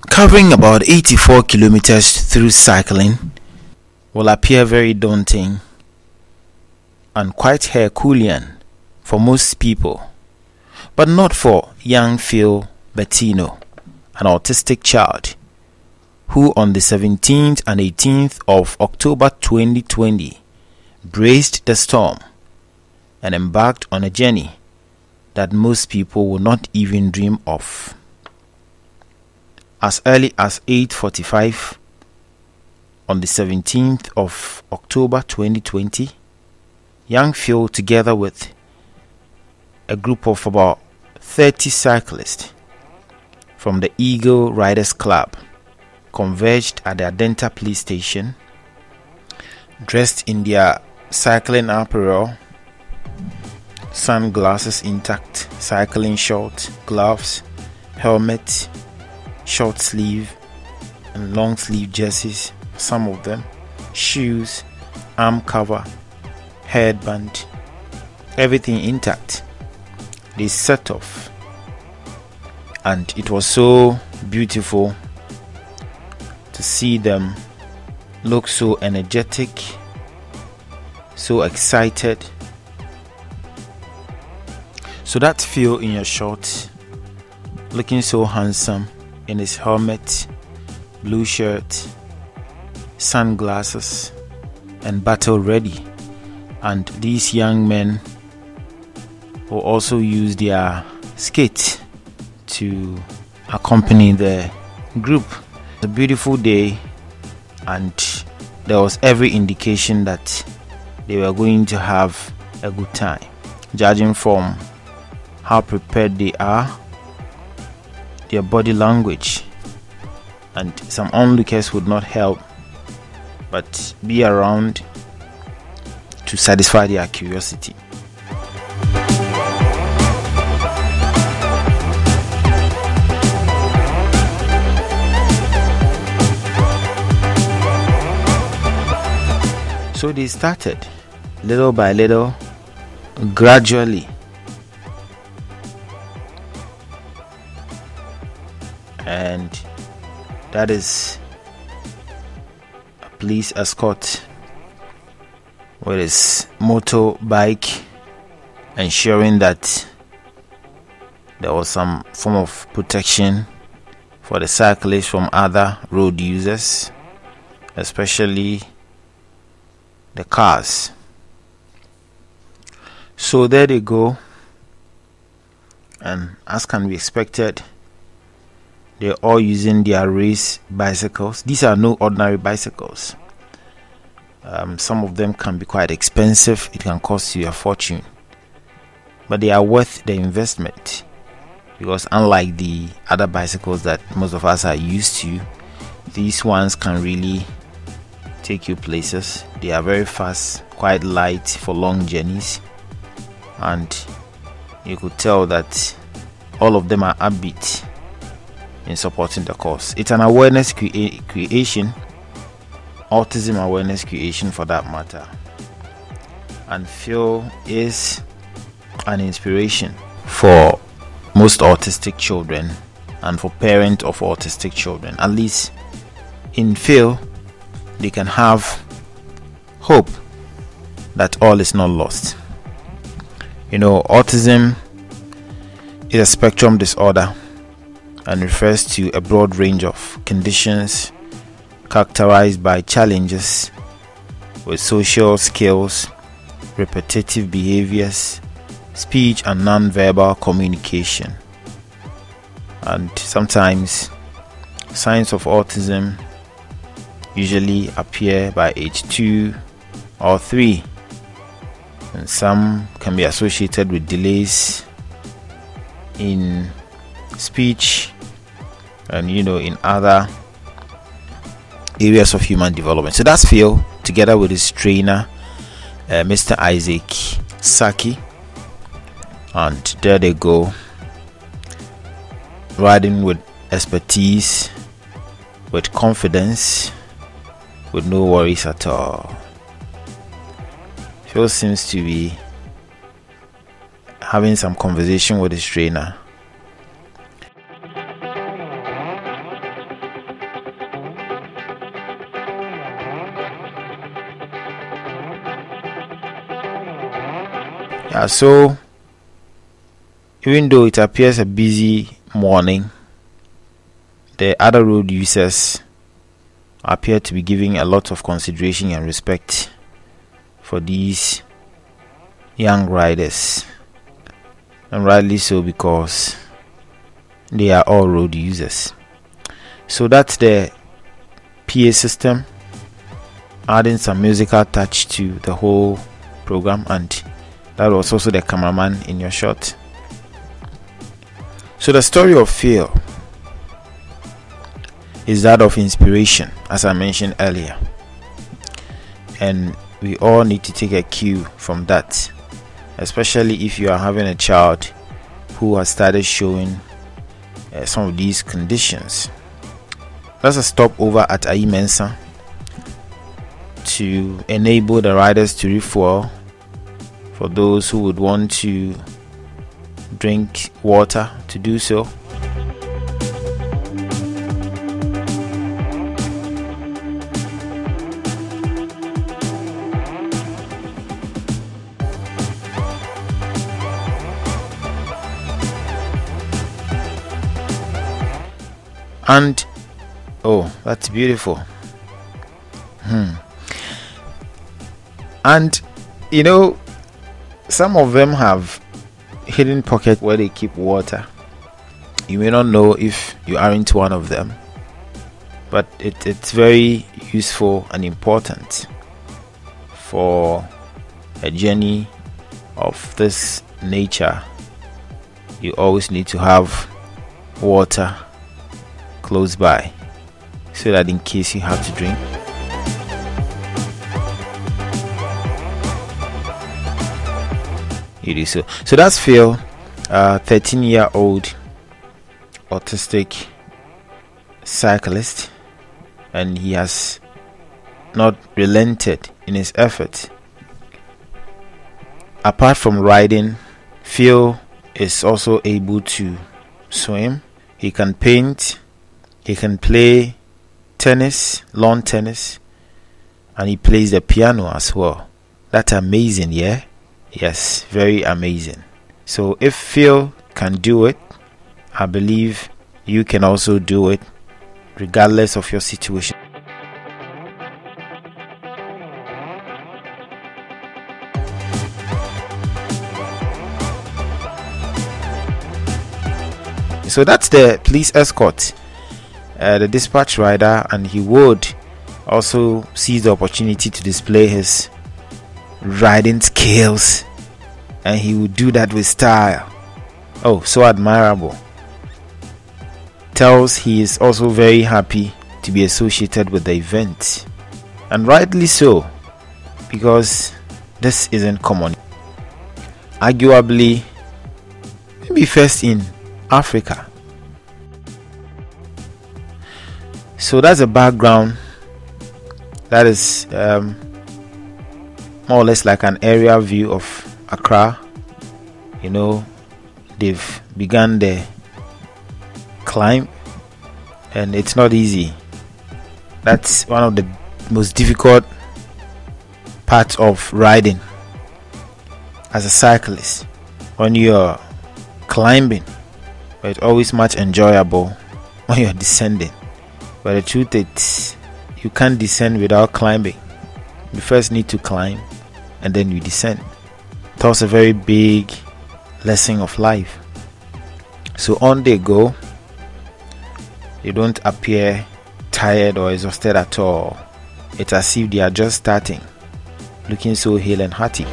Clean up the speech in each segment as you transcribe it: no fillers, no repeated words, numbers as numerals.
Covering about 84 kilometers through cycling will appear very daunting and quite Herculean for most people, but not for young Phil Bertino, an autistic child who on the 17th and 18th of October 2020 braved the storm and embarked on a journey that most people will not even dream of. As early as 8:45 on the 17th of October 2020, young Phil, together with a group of about 30 cyclists from the Eagle Riders Club, converged at the Adenta police station, dressed in their cycling apparel, sunglasses intact, cycling shorts, gloves, helmet, short sleeve and long sleeve jerseys, some of them, shoes, arm cover, headband, everything intact. They set off, and it was so beautiful to see them look so energetic, so excited. So that's Phil in your shorts, looking so handsome in his helmet, blue shirt, sunglasses, and battle ready. And these young men will also use their skates to accompany the group. It's a beautiful day, and there was every indication that they were going to have a good time, judging from how prepared they are, their body language, and some onlookers would not help but be around to satisfy their curiosity. So they started little by little, gradually. And that is a police escort with his motorbike, ensuring that there was some form of protection for the cyclists from other road users, especially the cars. So there they go, and as can be expected, they're all using their race bicycles. These are no ordinary bicycles. Some of them can be quite expensive. It can cost you a fortune, but they are worth the investment, because unlike the other bicycles that most of us are used to, these ones can really take you places. They are very fast, quite light for long journeys, and you could tell that all of them are upbeat in supporting the cause. It's an awareness creation, autism awareness creation for that matter. And Phil is an inspiration for most autistic children and for parents of autistic children. At least in Phil, they can have hope that all is not lost. You know, autism is a spectrum disorder and refers to a broad range of conditions characterized by challenges with social skills, repetitive behaviors, speech and non-verbal communication. And sometimes signs of autism usually appear by age 2 or 3, and some can be associated with delays in speech and in other areas of human development. So that's Phil, together with his trainer Mr. Isaac Saki, and there they go, riding with expertise, with confidence, with no worries at all. Phil seems to be having some conversation with his trainer. Yeah, so even though it appears a busy morning, the other road users appear to be giving a lot of consideration and respect for these young riders, and rightly so, because they are all road users. So that's the PA system, adding some musical touch to the whole program, and that was also the cameraman in your shot. So the story of Phil is that of inspiration, as I mentioned earlier, and we all need to take a cue from that, especially if you are having a child who has started showing some of these conditions. Let's stop over at Mensa to enable the riders to refuel for those who would want to drink water to do so. And oh, that's beautiful. And you know, some of them have hidden pockets where they keep water. You may not know if you aren't one of them, but it's very useful and important for a journey of this nature. You always need to have water close by, so that in case you have to drink, you do so. So that's Phil, 13-year-old autistic cyclist, and he has not relented in his effort. Apart from riding, Phil is also able to swim. He can paint, he can play tennis, lawn tennis, and he plays the piano as well. That's amazing, yeah? Yes, very amazing. So if Phil can do it, I believe you can also do it, regardless of your situation. So that's the police escort, the dispatch rider, and he would also seize the opportunity to display his riding skills, and he would do that with style. Oh, so admirable. Tells he is also very happy to be associated with the event, and rightly so, because this isn't common. Arguably, maybe first in Africa. So that's a background that is more or less like an aerial view of Accra. You know, they've begun the climb, and it's not easy. That's one of the most difficult parts of riding as a cyclist, when you're climbing, but it's always much enjoyable when you're descending. But the truth is, you can't descend without climbing. You first need to climb, and then you descend. That's a very big lesson of life. So on they go. They don't appear tired or exhausted at all. It's as if they are just starting, looking so hale and hearty.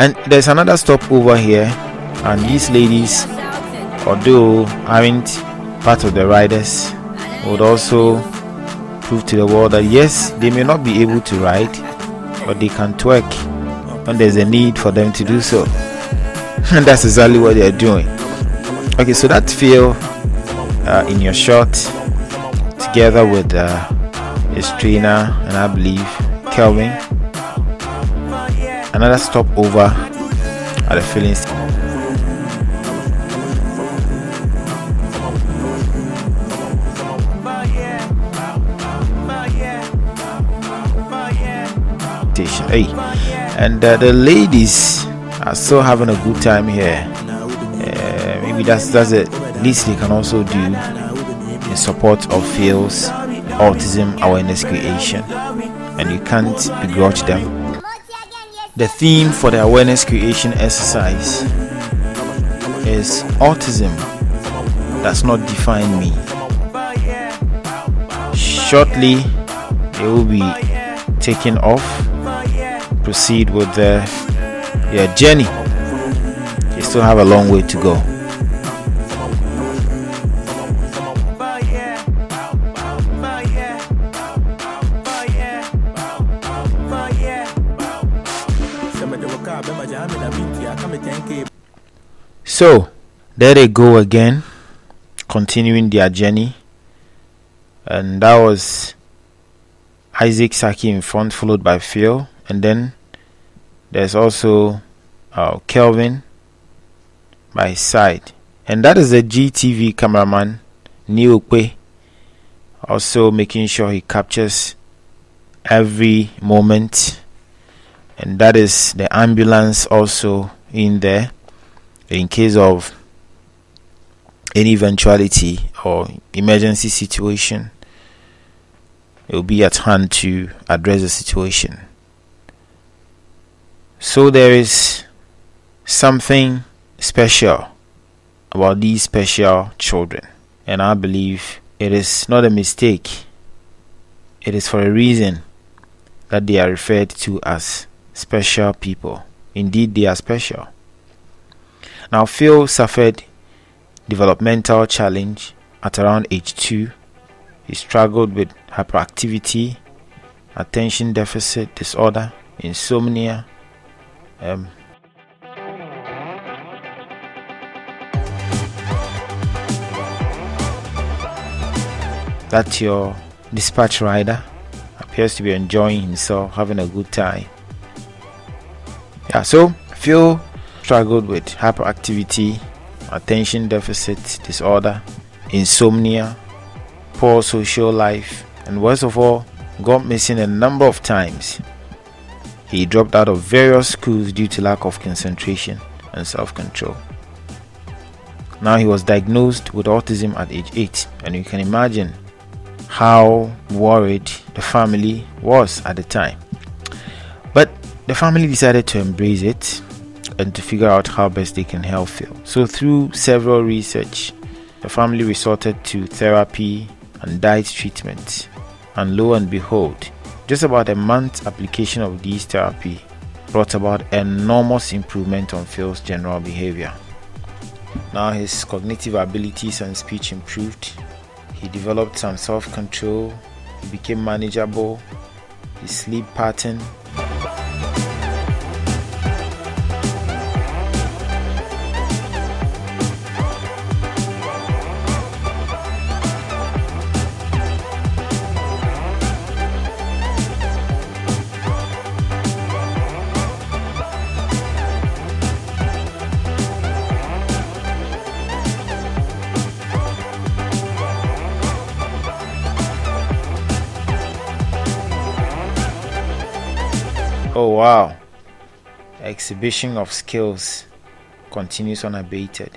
And there's another stop over here, and these ladies, although aren't part of the riders, would also prove to the world that yes, they may not be able to ride, but they can twerk when there's a need for them to do so. And that's exactly what they're doing. Okay, so that's Phil in your shot, together with his trainer, and I believe Kelvin. Another stopover at the filling station. Hey, and the ladies are still having a good time here. Maybe that's the least they can also do in support of Phil's autism awareness creation, and you can't begrudge them. The theme for the awareness creation exercise is autism does not define me. Shortly they will be taking off, proceed with their journey. They still have a long way to go. So there they go again, continuing their journey, and that was Isaac Saki in front, followed by Phil, and then there's also Kelvin by his side, and that is the GTV cameraman Niokwe, also making sure he captures every moment, and that is the ambulance also in there in case of any eventuality or emergency situation. It will be at hand to address the situation. So there is something special about these special children, and I believe it is not a mistake. It is for a reason that they are referred to as special people. Indeed, they are special. Now, Phil suffered developmental challenge at around age 2. He struggled with hyperactivity, attention deficit disorder, insomnia, that your dispatch rider appears to be enjoying himself, having a good time. Yeah, so Phil struggled with hyperactivity, attention deficit disorder, insomnia, poor social life, and worst of all, got missing a number of times. He dropped out of various schools due to lack of concentration and self-control. Now he was diagnosed with autism at age 8, and you can imagine how worried the family was at the time. But the family decided to embrace it and to figure out how best they can help Phil. So through several research, the family resorted to therapy and diet treatment, and lo and behold, just about a month's application of these therapy brought about enormous improvement on Phil's general behavior. Now his cognitive abilities and speech improved. He developed some self-control. He became manageable. His sleep pattern. Oh wow, exhibition of skills continues unabated.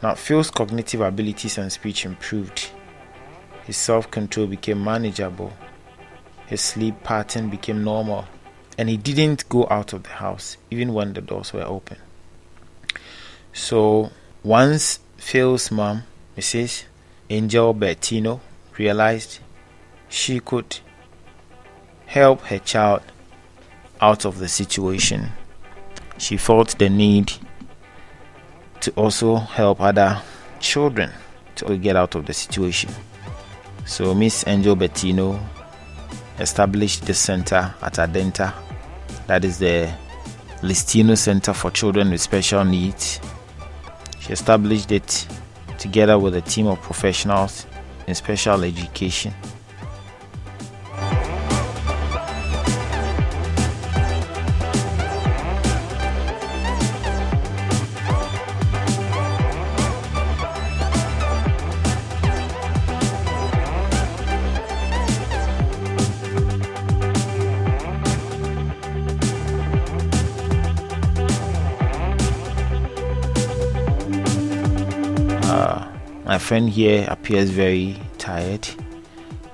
Now Phil's cognitive abilities and speech improved. His self-control became manageable. His sleep pattern became normal, and he didn't go out of the house even when the doors were open. So once Phil's mom, Mrs. Phil Bertino, realized she could help her child out of the situation, she felt the need to also help other children to get out of the situation. So Miss Angel Bertino established the center at Adenta, that is the Listino Center for Children with Special Needs. She established it together with a team of professionals in special education. My friend here appears very tired,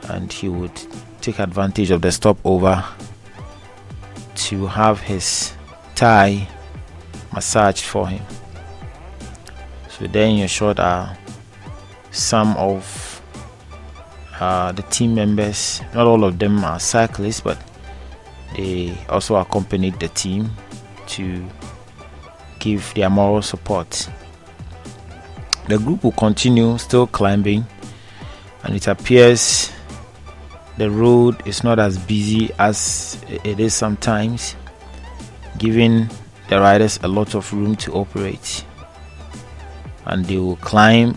and he would take advantage of the stopover to have his thigh massaged for him. So there in your shot are some of the team members. Not all of them are cyclists, but they also accompanied the team to give their moral support. The group will continue still climbing, and it appears the road is not as busy as it is sometimes, giving the riders a lot of room to operate. And they will climb.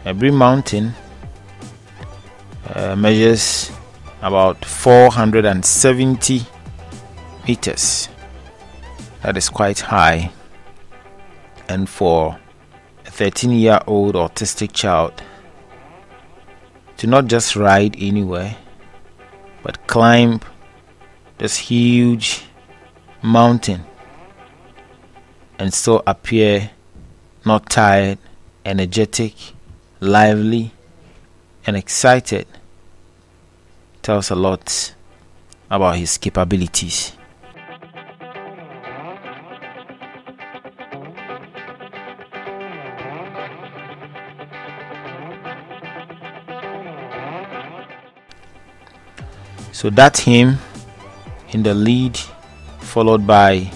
Every mountain measures about 470 meters. That is quite high, and for a 13-year-old autistic child to not just ride anywhere but climb this huge mountain and still appear not tired, energetic, lively, and excited tells a lot about his capabilities. So that's him in the lead, followed by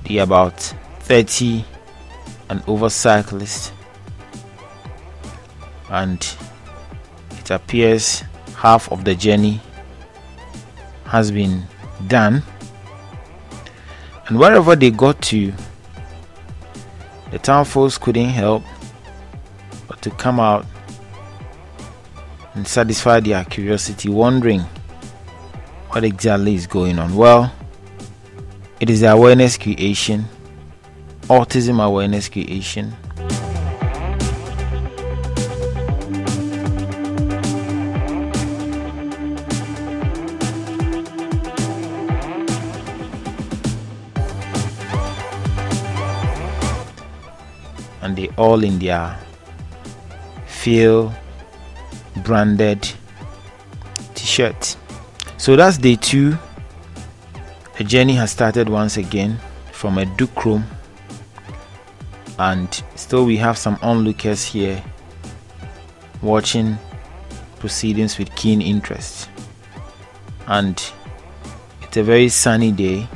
the about 30 and over cyclists, and it appears half of the journey has been done. And wherever they got to, the town folks couldn't help but to come out and satisfy their curiosity, wondering what exactly is going on. Well, it is the awareness creation, autism awareness creation. And they all in their Phil branded t-shirt. So that's day 2. The journey has started once again from a Ducrom, and still we have some onlookers here watching proceedings with keen interest. And it's a very sunny day.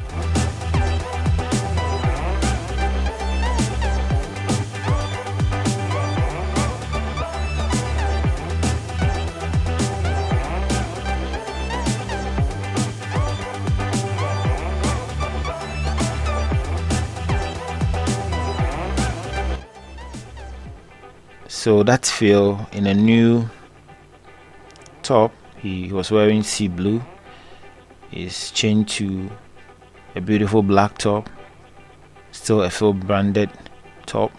So that's Phil in a new top. He was wearing sea blue. He's changed to a beautiful black top. Still a Phil branded top.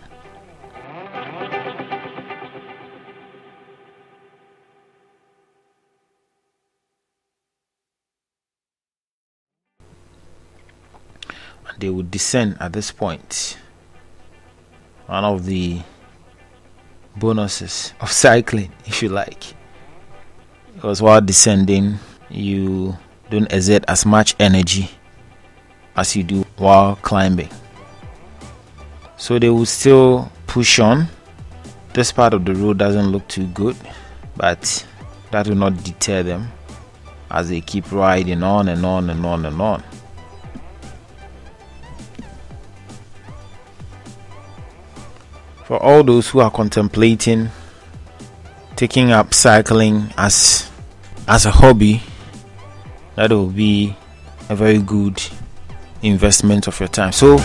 And they would descend at this point. One of the bonuses of cycling, if you like, because while descending you don't exert as much energy as you do while climbing. So they will still push on. This part of the road doesn't look too good, but that will not deter them as they keep riding on and on and on and on. For all those who are contemplating taking up cycling as a hobby, that will be a very good investment of your time. So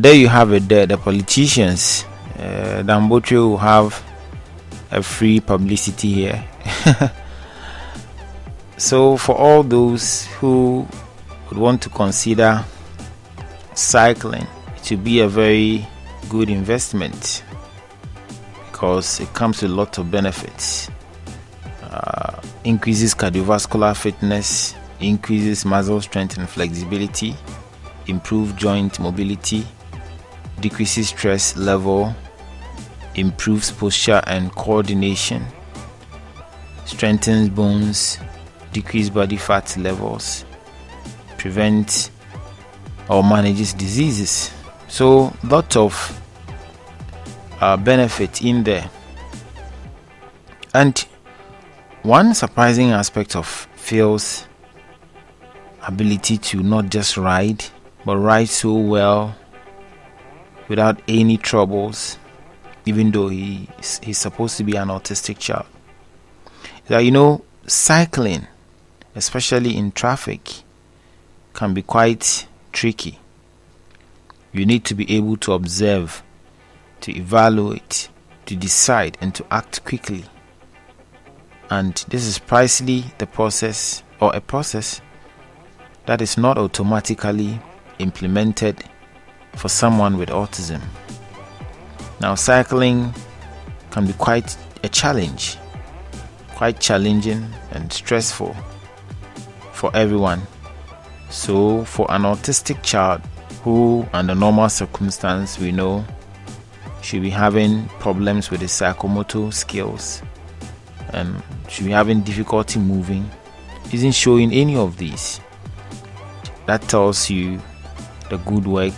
there you have it there. The politicians, Boti will have a free publicity here. So for all those who would want to consider cycling, it will be a very good investment because it comes with a lot of benefits. Increases cardiovascular fitness, increases muscle strength and flexibility, improve joint mobility, decreases stress level, improves posture and coordination, strengthens bones, decrease body fat levels, prevents or manages diseases. So lot of benefit in there. And one surprising aspect of Phil's ability to not just ride, but ride so well without any troubles, even though he's supposed to be an autistic child, that cycling, especially in traffic, can be quite tricky. You need to be able to observe, to evaluate, to decide, and to act quickly. And this is precisely the process, or a process that is not automatically implemented for someone with autism. Now, cycling can be quite a challenge, quite challenging and stressful for everyone. So for an autistic child who, under normal circumstance, we know should be having problems with his psychomotor skills and should be having difficulty moving, isn't showing any of these, that tells you the good work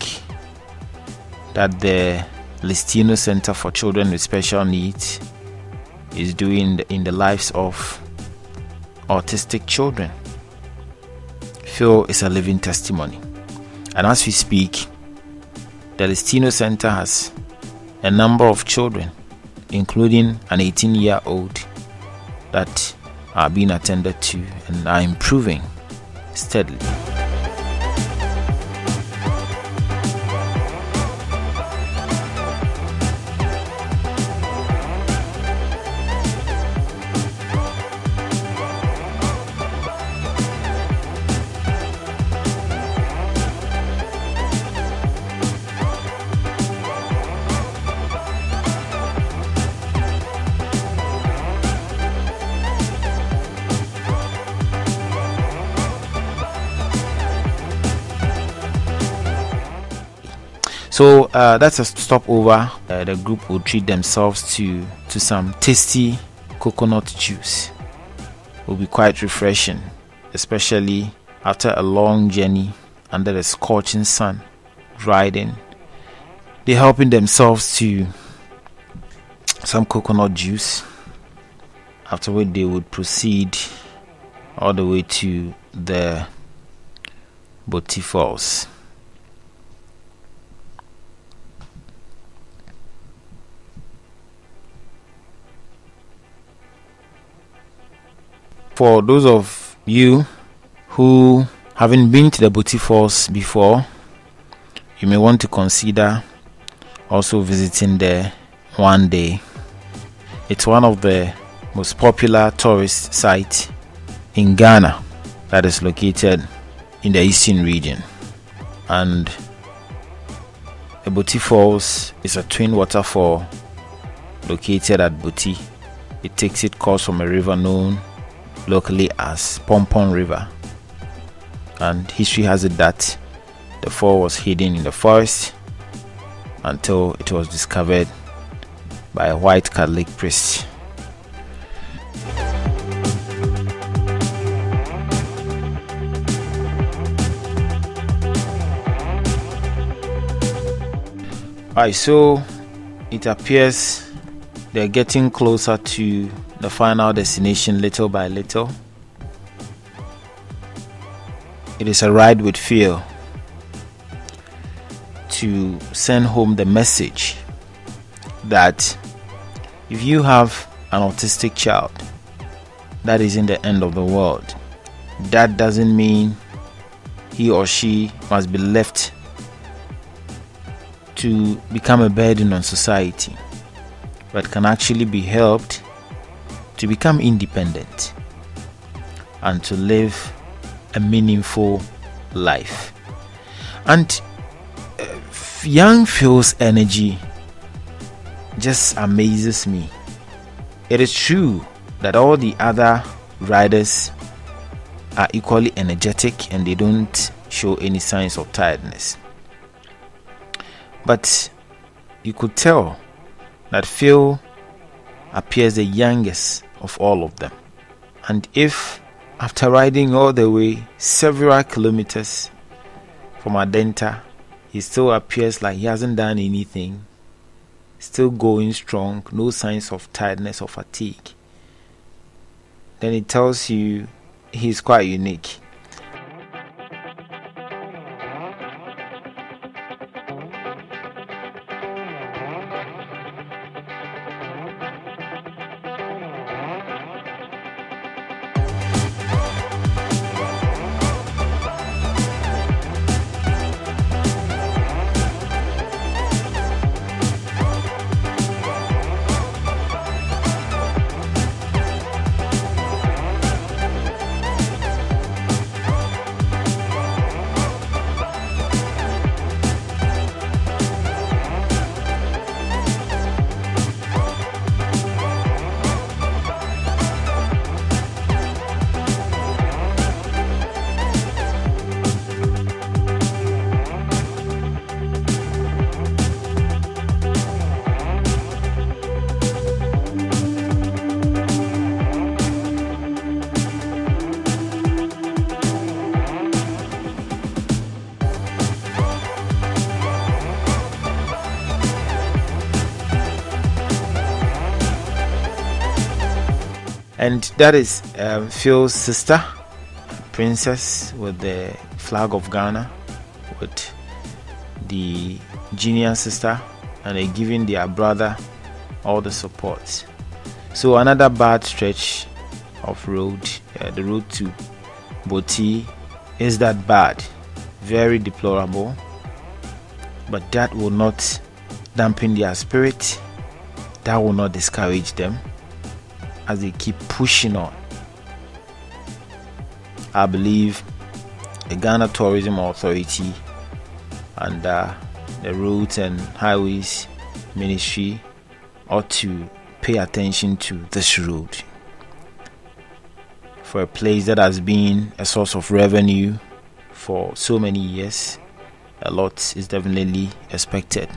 that the Listino Center for Children with Special Needs is doing in the lives of autistic children. Phil is a living testimony, and as we speak, the Listino Center has a number of children, including an 18-year-old, that are being attended to and are improving steadily. So that's a stopover. The group will treat themselves to some tasty coconut juice. It will be quite refreshing, especially after a long journey under the scorching sun, riding. They're helping themselves to some coconut juice, after which they would proceed all the way to the Boti-Falls. For those of you who haven't been to the Boti-Falls before, you may want to consider also visiting there one day. It's one of the most popular tourist sites in Ghana that is located in the eastern region. And the Boti-Falls is a twin waterfall located at Boti. It takes its course from a river known locally as Pompon River, and history has it that the fall was hidden in the forest until it was discovered by a white Catholic priest. Alright, so it appears they're getting closer to the final destination little by little. It is a ride with Phil to send home the message that if you have an autistic child, that isn't the end of the world. That doesn't mean he or she must be left to become a burden on society, but can actually be helped to become independent and to live a meaningful life. And Young Phil's energy just amazes me. It is true that all the other riders are equally energetic and they don't show any signs of tiredness. But you could tell that Phil appears the youngest of all of them. And if after riding all the way several kilometers from Adenta, he still appears like he hasn't done anything, still going strong, no signs of tiredness or fatigue, then it tells you he's quite unique. And that is Phil's sister, Princess, with the flag of Ghana, with the junior sister, and they're giving their brother all the support. So another bad stretch of road, the road to Boti is that bad, very deplorable, but that will not dampen their spirit, that will not discourage them as they keep pushing on. I believe the Ghana Tourism Authority and the Roads and Highways Ministry ought to pay attention to this road. For a place that has been a source of revenue for so many years, a lot is definitely expected.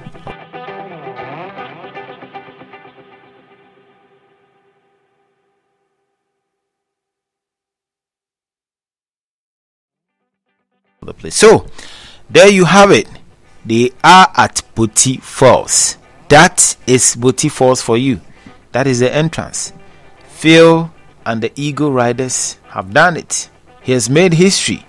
The place. So there you have it. They are at Boti-Falls. That is Boti-Falls for you. That is the entrance. Phil and the Eagle Riders have done it. He has made history.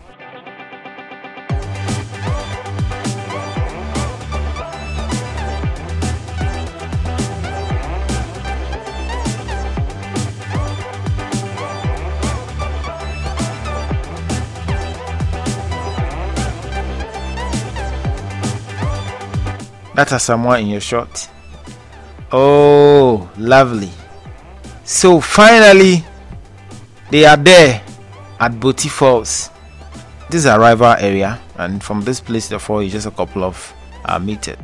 That's a Samoa in your shot. Oh, lovely. So finally, they are there at Boti-Falls. This is a river area, and from this place, therefore, is just a couple of meters.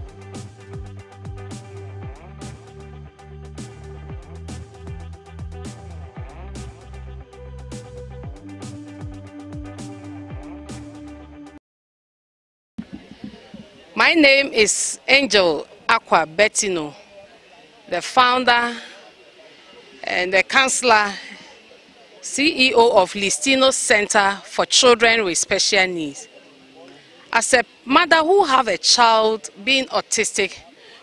My name is Phil Bertino, the founder and the counselor, CEO of Listino Center for Children with Special Needs. As a mother who have a child being autistic,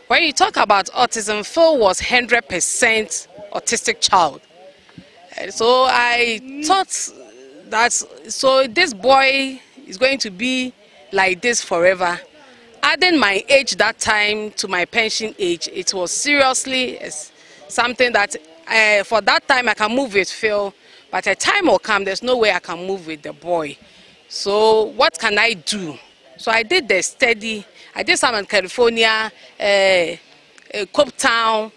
when you talk about autism, Phil was 100% autistic child. And so I thought that this boy is going to be like this forever. Adding my age that time to my pension age, it was seriously something that for that time I can move with Phil, but a time will come, there's no way I can move with the boy. So what can I do? So I did the study. I did some in California, Cape Town.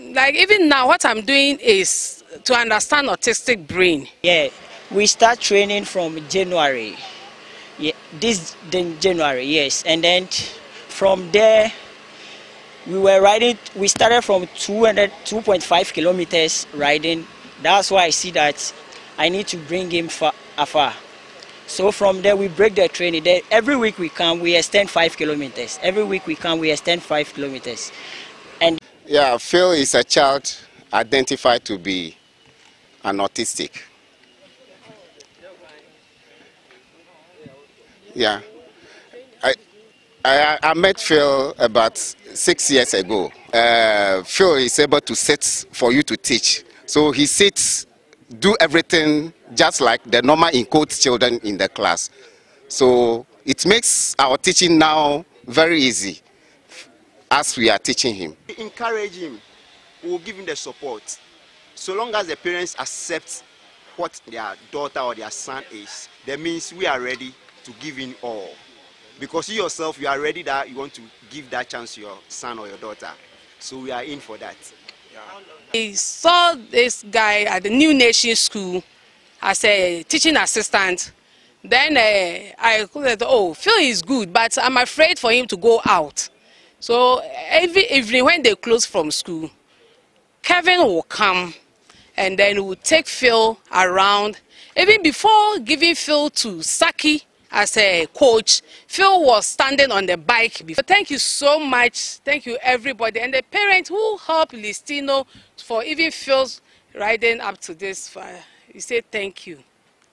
Like even now, what I'm doing is to understand autistic brain. Yeah, we start training from January. Yeah, January, yes. And then from there, we started from 2.5 kilometers riding. That's why I see that I need to bring him afar. So from there, we break the training. Every week we come, we extend 5 kilometers. Every week we come, we extend 5 kilometers. And yeah, Phil is a child identified to be an autistic. Yeah. I met Phil about 6 years ago. Phil is able to sit for you to teach. So he sits, do everything just like the normal in-quotes children in the class. So it makes our teaching now very easy as we are teaching him. Encourage him, we will give him the support. So long as the parents accept what their daughter or their son is, that means we are ready to give him all. Because you yourself, you are ready that you want to give that chance to your son or your daughter. So we are in for that. Yeah. I saw this guy at the New Nation School as a teaching assistant. Then I said, oh, Phil is good, but I'm afraid for him to go out. So every evening when they close from school, Kevin will come and then we'll take Phil around. Even before giving Phil to Saki as a coach, Phil was standing on the bike before. Thank you so much. Thank you everybody. And the parents who helped Listino for even Phil's riding up to this. You say thank you.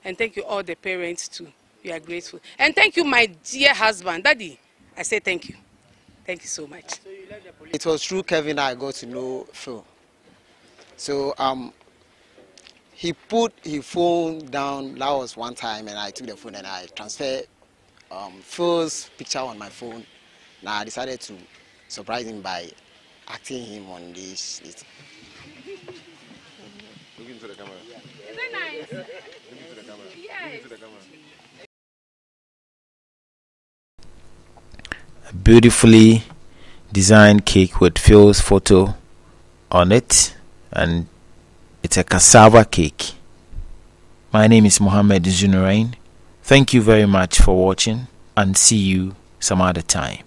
And thank you all the parents too. We are grateful. And thank you my dear husband. Daddy, I say thank you. Thank you so much. It was through Kevin I got to know Phil. So he put his phone down. That was one time, and I took the phone and I transferred Phil's picture on my phone. Now I decided to surprise him by acting him on this. Look into the camera. Is it nice? Look into the camera. Yes. Look into the camera. A beautifully designed cake with Phil's photo on it, and it's a cassava cake. My name is Mohammed Zunurain. Thank you very much for watching, and see you some other time.